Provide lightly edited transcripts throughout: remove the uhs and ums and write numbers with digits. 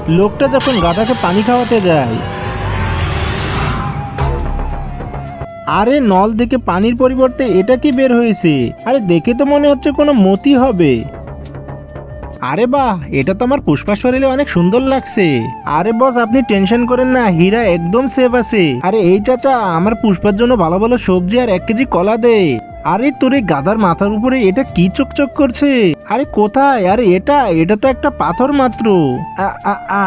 লোকটা যখন গাধাকে পানি খাওয়াতে যায়, আরে নল থেকে পানির পরিবর্তে এটা কি বের হয়েছে? আরে দেখে তো মনে হচ্ছে কোনো মতি হবে। আরে বাহ, এটা তো আমার পুষ্পার শরীরে অনেক সুন্দর লাগছে। আরে বস, আপনি টেনশন করেন না, হীরা একদম সেফ আছে। আরে এই চাচা, আমার পুষ্পার জন্য ভালো ভালো সবজি আর 1 কেজি কলা দে। আরে তোর এই গাধার মাথার উপরে এটা কি চকচক করছে? আরে কোথায়? আরে এটা তো একটা পাথর মাত্র। আ আ আ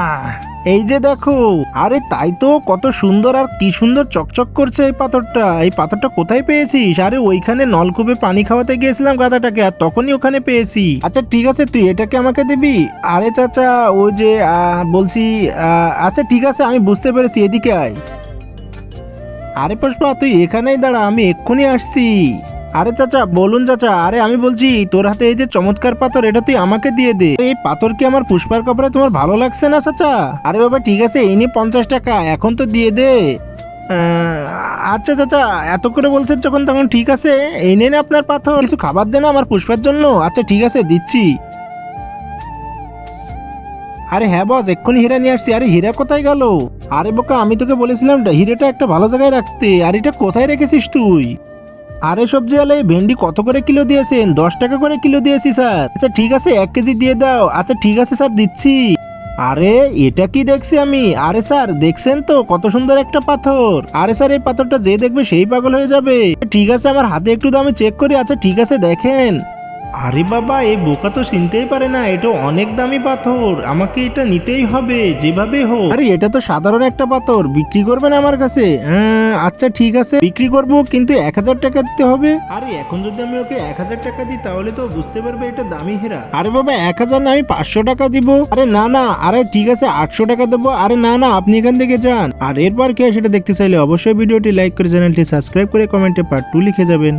এই যে দেখো। আরে তাই তো, কত সুন্দর আর কি সুন্দর চকচক করছে এই পাথরটা। এই পাথরটা কোথায় পেয়েছিস? আরে ওইখানে নলকূপে পানি খাওয়াতে গিয়েছিলাম গাধাটাকে, আর তখনই ওখানে পেয়েছি। আচ্ছা ঠিক আছে, তুই এটাকে আমাকে দিবি। আরে চাচা, ওই যে বলছি, আচ্ছা ঠিক আছে, আমি বুঝতে পেরেছি, এদিকে আয়। আরে পুষ্পা, তুই এখানেই দাঁড়া, আমি এক্ষুনি আসছি। আরে চাচা, বলুন চাচা। আরে আমি বলছি, তোর হাতে এই যে চমৎকার পাথর, এটা তুই আমাকে দিয়ে দে। এই পাথর কি আমার পুষ্পার কপালে তোমার ভালো লাগছে না চাচা? আরে বাবা ঠিক আছে, এই নিয়ে 50 টাকা, এখন তো দিয়ে দে। আচ্ছা চাচা, এত করে বলছেন যখন, তখন ঠিক আছে, এই নেন আপনার পাথর। কিছু খাবার দেন আমার পুষ্পার জন্য। আচ্ছা ঠিক আছে, দিচ্ছি। আরে হ্যাঁ বস, এক্ষুনি হীরা নিয়ে আসছি। আরে হীরা কোথায় গেল? আরে বোকা, আমি তোকে বলেছিলাম হীরাটা একটা ভালো জায়গায় রাখতে। আর এটা কোথায় রেখেছিস তুই? আরে সবজিওয়ালা, এই ভেন্ডি কত করে কিলো দিয়েছেন? 10 টাকা করে কিলো দিয়েছি স্যার। আচ্ছা ঠিক আছে, 1 কেজি দিয়ে দাও। আচ্ছা ঠিক আছে স্যার, দিচ্ছি। আরে এটা কি দেখছি আমি? আরে স্যার, দেখছেন তো কত সুন্দর একটা পাথর? আরে স্যার, এই পাথরটা যে দেখবে সেই পাগল হয়ে যাবে। ঠিক আছে, আমার হাতে একটু দাও, আমি চেক করি। আচ্ছা ঠিক আছে, দেখেন। আরে বাবা, এই বোকা তো চিনতেই পারে না এটা অনেক দামি পাথর। আমাকে এটা নিতেই হবে যেভাবে হোক। আরে এটা তো সাধারণ একটা পাথর, বিক্রি করবেন আমার কাছে? আচ্ছা ঠিক আছে, বিক্রি করব, কিন্তু 1000 টাকা দিতে হবে। আরে এখন যদি আমি ওকে 1000 টাকা দিই, তাহলে তো বুঝতে পারবে এটা দামি হীরা। আরে বাবা, 1000 না, আমি 500 টাকা দিব। আরে না না, আরে ঠিক আছে, 800 টাকা দেবো। আরে না না, আপনি এখান থেকে যান। আর এরপর কে সেটা দেখতে চাইলে অবশ্যই ভিডিওটি লাইক করে চ্যানেলটি সাবস্ক্রাইব করে কমেন্টে পার্ট 2 লিখে যাবেন।